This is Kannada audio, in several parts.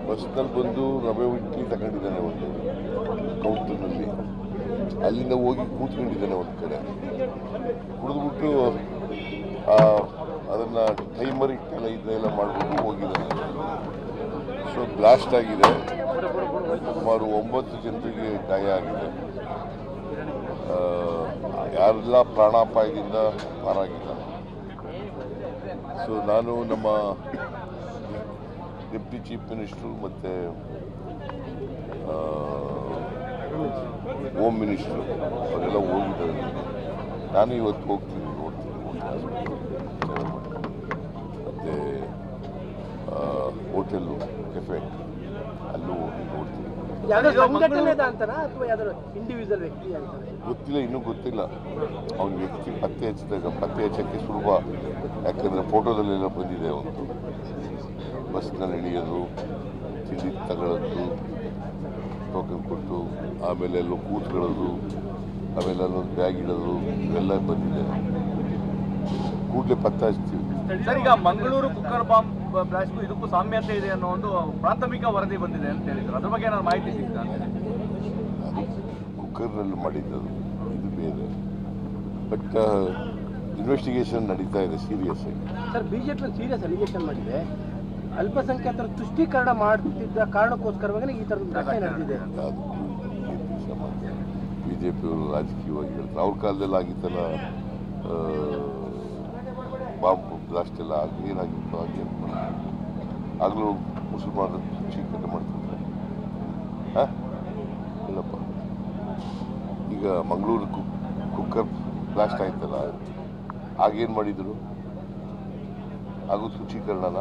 ಬಸ್ನಲ್ಲಿ ಬಂದು ರವೆ ಇಡ್ಲಿ ತಗೊಂಡಿದ್ದಾನೆ ಒಂದು ಕೌಂಟರ್ನಲ್ಲಿ. ಅಲ್ಲಿಂದ ಹೋಗಿ ಕೂತ್ಕೊಂಡಿದ್ದಾನೆ ಒಂದು ಕಡೆ, ಕುಡಿದ್ಬಿಟ್ಟು ಅದನ್ನು ಟೈಮರ್ ಇಟ್ಟೆಲ್ಲ ಇದೆಲ್ಲ ಮಾಡಿಬಿಟ್ಟು ಹೋಗಿದ್ದಾನೆ. ಸೊ ಬ್ಲಾಸ್ಟ್ ಆಗಿದೆ, ಸುಮಾರು 9 ಜನರಿಗೆ ಗಾಯ ಆಗಿದೆ. ಯಾರೆಲ್ಲ ಪ್ರಾಣಾಪಾಯದಿಂದ ಪಾರಾಗಿದ್ದಾರೆ. ಸೊ ನಾನು ನಮ್ಮ ಡೆಪ್ಟಿ ಚೀಫ್ ಮಿನಿಸ್ಟ್ರು ಮತ್ತು ಹೋಮ್ ಮಿನಿಸ್ಟ್ರು ಅವರೆಲ್ಲ ಹೋಗಿದ್ದಾರೆ. ನಾನು ಇವತ್ತು ಹೋಗ್ತೀನಿ, ನೋಡ್ತೀನಿ ಮತ್ತು ಹೋಟೆಲ್ಲು ಕೆಫೆ ಅಲ್ಲೂ ಹೋಗಿ ನೋಡ್ತೀನಿ. ಗೊತ್ತಿಲ್ಲ, ಇನ್ನೂ ಗೊತ್ತಿಲ್ಲ. ಅವ್ನ ವ್ಯಕ್ತಿ ಪತ್ತೆ ಹಚ್ಚೋಕ್ಕೆ ಸುಲಭ, ಯಾಕಂದರೆ ಫೋಟೋದಲ್ಲೆಲ್ಲ ಬಂದಿದೆ. ಅವನು ಬಸ್ನಲ್ಲಿ ಇಳಿಯೋದು, ತಿಂಡಿ ತಗೊಳ್ಳೋದು, ಟೋಕನ್ ಕೊಟ್ಟು ಆಮೇಲೆ ಎಲ್ಲೋ ಕೂತ್ಕೊಳ್ಳೋದು, ಆಮೇಲೆ ಅಲ್ಲೊಂದು ಬ್ಯಾಗ್ ಇಡೋದು, ಇವೆಲ್ಲ ಬಂದಿದೆ. ಕೂಡಲೇ ಪತ್ತೆ ಹಚ್ತೀವಿ. ಸರ್, ಈಗ ಮಂಗಳೂರು ಕುಕ್ಕರ್ ಬಾಂಬ್ ಬ್ಲಾಸ್ಟ್ ಇದಕ್ಕೂ ಸಾಮ್ಯತೆ ಇದೆ ಅನ್ನೋ ಒಂದು ಪ್ರಾಥಮಿಕ ವರದಿ ಬಂದಿದೆ ಅಂತ ಹೇಳಿದ್ರು. ಅದ್ರ ಬಗ್ಗೆ ಏನಾದ್ರು ಮಾಹಿತಿ ಸಿಗ್ತಾ? ಅದು ಕುಕ್ಕರ್ನಲ್ಲಿ ಮಾಡಿದ್ದದು, ಇದು ಬೇರೆ. ಬಟ್ ಇನ್ವೆಸ್ಟಿಗೇಷನ್ ನಡೀತಾ ಇದೆ ಸೀರಿಯಸ್ ಆಗಿ. ಸರ್, ಬಿಜೆಪಿ ಸೀರಿಯಸ್ ಅಲಿಗೇಷನ್ ಮಾಡಿದೆ. ಅಲ್ಪಸಂಖ್ಯಾತರ ತುಷ್ಟೀಕರಣ ಮಾಡುತ್ತಿದ್ದ ಕಾರಣಕ್ಕೋಸ್ಕರವಾಗಿ ಈ ಥರದ ಘಟನೆ ನಡೆದಿದೆ. ಬಿಜೆಪಿಯವರು ರಾಜಕೀಯವಾಗಿ ಹೇಳ್ತಾರೆ. ಅವ್ರ ಕಾಲದಲ್ಲಿ ಆಗಿತ್ತಲ್ಲ ಬಾಂಬ್ ಬ್ಲಾಸ್ಟ್ ಎಲ್ಲ, ಏನಾಗಿತ್ತು ಹಾಗೆ ಆಗಲೂ ಮುಸಲ್ಮಾನರು ತುಷ್ಟೀಕರಣ ಮಾಡ್ತಿದ್ದಾರೆ. ಇಲ್ಲಪ್ಪ, ಈಗ ಮಂಗಳೂರು ಕುಕ್ಕರ್ ಬ್ಲಾಸ್ಟ್ ಆಯ್ತಲ್ಲ, ಆಗೇನು ಮಾಡಿದರು? ಹಾಗೂ ತುಷ್ಟೀಕರಣನ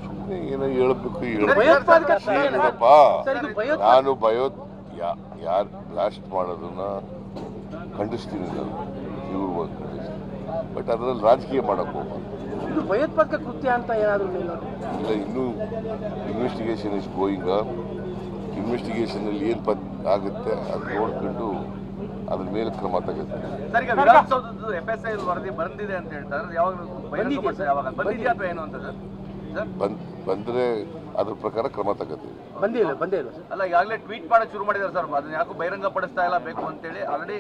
ಸುಮ್ಮನೆ ಏನೋ ಹೇಳ್ಬೇಕು, ಹೇಳಪ್ಪ. ನಾನು ಯಾರು ಬ್ಲಾಸ್ಟ್ ಮಾಡೋದನ್ನ ಖಂಡಿಸ್ತೀನಿ, ನಾನು ತೀವ್ರವಾಗಿ ಖಂಡಿಸ್ತೀನಿ. ಬಟ್ ಅದರಲ್ಲಿ ರಾಜಕೀಯ ಮಾಡಕ್ಕೆ ಹೋಗ್ಬಾರ್ದು. ಇದು ಭಯೋತ್ಪಾದಕ ಕೃತ್ಯ ಅಂತ ಏನಾದರೂ ಇಲ್ಲ, ಇನ್ನೂ ಇನ್ವೆಸ್ಟಿಗೇಷನ್ ಇಸ್ ಗೋಯಿಂಗ್. ಇನ್ವೆಸ್ಟಿಗೇಷನಲ್ಲಿ ಏನು ಆಗುತ್ತೆ ಅದು ನೋಡ್ಕೊಂಡು ಅದ್ರ ಮೇಲೆ ಕ್ರಮ ತಗುತ್ತೆ. ಸರ್, ಈಗ ವಿಧಾನಸೌಧದ್ದು FSI ವರದಿ ಬಂದಿದೆ ಅಂತ ಹೇಳ್ತಾರೆ. ಯಾವಾಗ ಬಂದಿದೆಯಾ ಅಥವಾ ಏನು ಅಂತ ಸರ್? ಬಂದರೆ ಅದ್ರ ಪ್ರಕಾರ ಕ್ರಮ ತಗೋತೀವಿ. ಬಂದಿಲ್ಲ ಅಲ್ಲ, ಈಗಾಗಲೇ ಟ್ವೀಟ್ ಮಾಡಕ್ಕೆ ಶುರು ಮಾಡಿದ್ದಾರೆ ಸರ್. ಅದನ್ನ ಯಾಕೋ ಬಹಿರಂಗ ಪಡಿಸ್ತಾ ಇಲ್ಲ ಬೇಕು ಅಂತೇಳಿ ಆಲ್ರೆಡಿ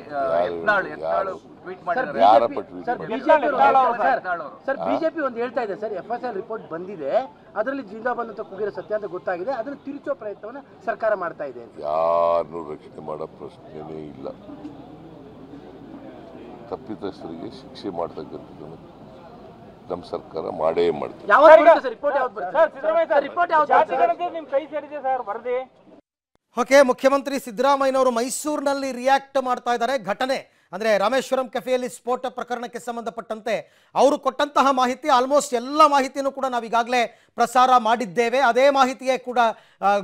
ಯತ್ನಾಳ್ ಟ್ವೀಟ್ ಮಾಡಿದ್ದಾರೆ. ಯಾರಪ್ಪ ಟ್ವೀಟ್ ಸರ್, ಬಿಜೆಪಿ ಒಂದು ಹೇಳ್ತಾ ಇದೆ ಸರ್, FSI ರಿಪೋರ್ಟ್ ಬಂದಿದೆ, ಅದರಲ್ಲಿ ಜಿಂದಾಬಾದ್ ಅಂತ ಕೂಗಿರೋ ಸತ್ಯ ಅಂತ ಗೊತ್ತಾಗಿದೆ, ಅದನ್ನು ತಿರುಚೋ ಪ್ರಯತ್ನವನ್ನು ಸರ್ಕಾರ ಮಾಡ್ತಾ ಇದೆ. ಯಾರನ್ನೂ ರಕ್ಷಣೆ ಮಾಡೋ ಪ್ರಶ್ನೆನೇ ಇಲ್ಲ. ತಪ್ಪಿತಸ್ಥರಿಗೆ ಶಿಕ್ಷೆ ಮಾಡ್ತಕ್ಕಂಥದ್ದು ನಮ್ಮ ಸರ್ಕಾರ ಮಾಡೇ ಮಾಡ್ತೀವಿ. ಓಕೆ, ಮುಖ್ಯಮಂತ್ರಿ ಸಿದ್ದರಾಮಯ್ಯನವರು ಮೈಸೂರಿನಲ್ಲಿ ರಿಯಾಕ್ಟ್ ಮಾಡ್ತಾ ಇದ್ದಾರೆ. ಘಟನೆ ಅಂದರೆ ರಾಮೇಶ್ವರಂ ಕೆಫೆಯಲ್ಲಿ ಸ್ಫೋಟ ಪ್ರಕರಣಕ್ಕೆ ಸಂಬಂಧಪಟ್ಟಂತೆ ಅವರು ಕೊಟ್ಟಂತಹ ಮಾಹಿತಿ, ಆಲ್ಮೋಸ್ಟ್ ಎಲ್ಲ ಮಾಹಿತಿಯನ್ನು ಕೂಡ ನಾವು ಈಗಾಗಲೇ ಪ್ರಸಾರ ಮಾಡಿದ್ದೇವೆ. ಅದೇ ಮಾಹಿತಿಯೇ ಕೂಡ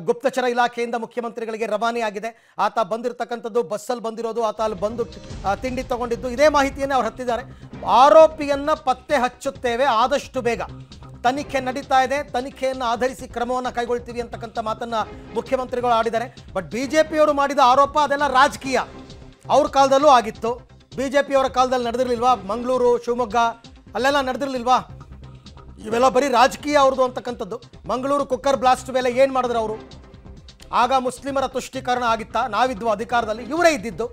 ಗುಪ್ತಚರ ಇಲಾಖೆಯಿಂದ ಮುಖ್ಯಮಂತ್ರಿಗಳಿಗೆ ರವಾನೆಯಾಗಿದೆ. ಆತ ಬಂದಿರತಕ್ಕಂಥದ್ದು ಬಸ್ಸಲ್ಲಿ ಬಂದಿರೋದು, ಆತ ಅಲ್ಲಿ ಬಂದು ತಿಂಡಿ ತಗೊಂಡಿದ್ದು, ಇದೇ ಮಾಹಿತಿಯನ್ನೇ ಅವ್ರು ಹತ್ತಿದ್ದಾರೆ. ಆರೋಪಿಯನ್ನು ಪತ್ತೆ ಹಚ್ಚುತ್ತೇವೆ ಆದಷ್ಟು ಬೇಗ, ತನಿಖೆ ನಡೀತಾ ಇದೆ, ತನಿಖೆಯನ್ನು ಆಧರಿಸಿ ಕ್ರಮವನ್ನು ಕೈಗೊಳ್ತೀವಿ ಅಂತಕ್ಕಂಥ ಮಾತನ್ನು ಮುಖ್ಯಮಂತ್ರಿಗಳು ಆಡಿದ್ದಾರೆ. ಬಟ್ ಬಿಜೆಪಿಯವರು ಮಾಡಿದ ಆರೋಪ ಅದೆಲ್ಲ ರಾಜಕೀಯ. ಅವ್ರ ಕಾಲದಲ್ಲೂ ಆಗಿತ್ತು, ಬಿಜೆಪಿಯವರ ಕಾಲದಲ್ಲಿ ನಡೆದಿರಲಿಲ್ವಾ? ಮಂಗಳೂರು, ಶಿವಮೊಗ್ಗ ಅಲ್ಲೆಲ್ಲ ನಡೆದಿರಲಿಲ್ವಾ? ಇವೆಲ್ಲ ಬರೀ ರಾಜಕೀಯ ಅವ್ರದ್ದು ಅಂತಕ್ಕಂಥದ್ದು. ಮಂಗಳೂರು ಕುಕ್ಕರ್ ಬ್ಲಾಸ್ಟ್ ಮೇಲೆ ಏನು ಮಾಡಿದ್ರು ಅವರು? ಆಗ ಮುಸ್ಲಿಮರ ತುಷ್ಟೀಕರಣ ಆಗಿತ್ತಾ? ನಾವಿದ್ವು ಅಧಿಕಾರದಲ್ಲಿ, ಇವರೇ ಇದ್ದಿದ್ದು.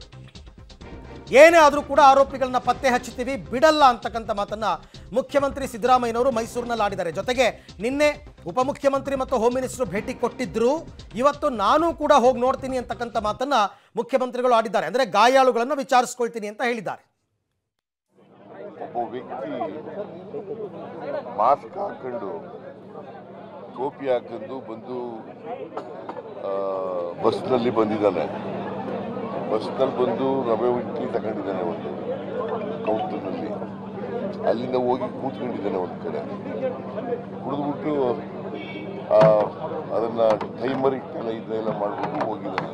ಏನೇ ಆದರೂ ಕೂಡ ಆರೋಪಿಗಳನ್ನ ಪತ್ತೆ ಹಚ್ಚುತ್ತೀವಿ, ಬಿಡಲ್ಲ ಅಂತಕ್ಕಂಥ ಮಾತನ್ನ ಮುಖ್ಯಮಂತ್ರಿ ಸಿದ್ದರಾಮಯ್ಯನವರು ಮೈಸೂರಿನಲ್ಲಿ ಆಡಿದ್ದಾರೆ. ಜೊತೆಗೆ ನಿನ್ನೆ ಉಪಮುಖ್ಯಮಂತ್ರಿ ಮತ್ತು ಹೋಮ್ ಮಿನಿಸ್ಟರ್ ಭೇಟಿ ಕೊಟ್ಟಿದ್ರು, ಇವತ್ತು ನಾನು ಕೂಡ ಹೋಗಿ ನೋಡ್ತೀನಿ ಅಂತಕ್ಕಂಥ ಮಾತನ್ನ ಮುಖ್ಯಮಂತ್ರಿಗಳು ಆಡಿದ್ದಾರೆ. ಅಂದರೆ ಗಾಯಾಳುಗಳನ್ನು ವಿಚಾರಿಸ್ಕೊಳ್ತೀನಿ ಅಂತ ಹೇಳಿದ್ದಾರೆ. ಒಬ್ಬ ವ್ಯಕ್ತಿ ಮಾಸ್ಕ್ ಹಾಕೊಂಡು ಟೋಪಿ ಹಾಕೊಂಡು ಬಂದು ಬಸ್ನಲ್ಲಿ ಬಂದಿದ್ದಾನೆ. ಬಸ್ನಲ್ಲಿ ಬಂದು ರವೆ ಇಡ್ಲಿ ತಗೊಂಡಿದ್ದಾನೆ ಒಂದು ಕೌಂಟರ್ನಲ್ಲಿ. ಅಲ್ಲಿಂದ ಹೋಗಿ ಕೂತ್ಕೊಂಡಿದ್ದಾನೆ ಒಂದು ಕಡೆ, ಕುಡಿದ್ಬಿಟ್ಟು ಅದನ್ನು ಟೈಮರ್ ಇಟ್ಟೆಲ್ಲ ಇದೆಲ್ಲ ಮಾಡಿಬಿಟ್ಟು ಹೋಗಿದ್ದಾನೆ.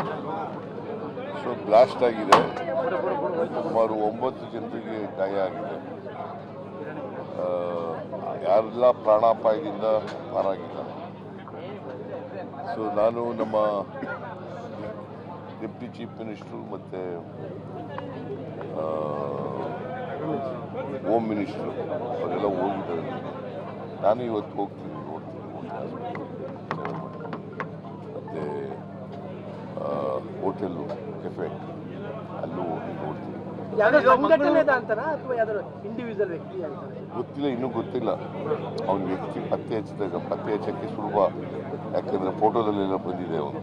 ಸೊ ಬ್ಲಾಸ್ಟ್ ಆಗಿದೆ, ಸುಮಾರು 9 ಜನರಿಗೆ ಗಾಯ ಆಗಿದೆ. ಯಾರೆಲ್ಲ ಪ್ರಾಣಾಪಾಯದಿಂದ ಪಾರಾಗಿದ್ದಾರೆ. ಸೊ ನಾನು ನಮ್ಮ ಡೆಪ್ಟಿ ಚೀಫ್ ಮಿನಿಸ್ಟ್ರು ಮತ್ತು ಹೋಮ್ ಮಿನಿಸ್ಟ್ರು ಅವರೆಲ್ಲ ಹೋಗಿದ್ದಾರೆ. ನಾನು ಇವತ್ತು ಹೋಗ್ತೀನಿ, ನೋಡ್ತೀನಿ. ಹೋಟೆಲ್ಲು ಕೆಫೆ ಅಲ್ಲೂ ಹೋಗಿ ನೋಡ್ತೀನಿ. ಯಾವ್ದೋ ಸಂಘಟನೆದ ಅಂತಾರ ಅಥವಾ ಯಾವ್ದಾದ್ರು ಇಂಡಿವಿಜುವಲ್ ವ್ಯಕ್ತಿ ಅಂತಾರ ಗೊತ್ತಿಲ್ಲ, ಇನ್ನೂ ಗೊತ್ತಿಲ್ಲ. ಅವ್ನ ವ್ಯಕ್ತಿ ಪತ್ತೆ ಹಚ್ಚಕ್ಕೆ ಸುಲಭ, ಯಾಕಂದರೆ ಫೋಟೋದಲ್ಲೆಲ್ಲ ಬಂದಿದೆ ಅವನು.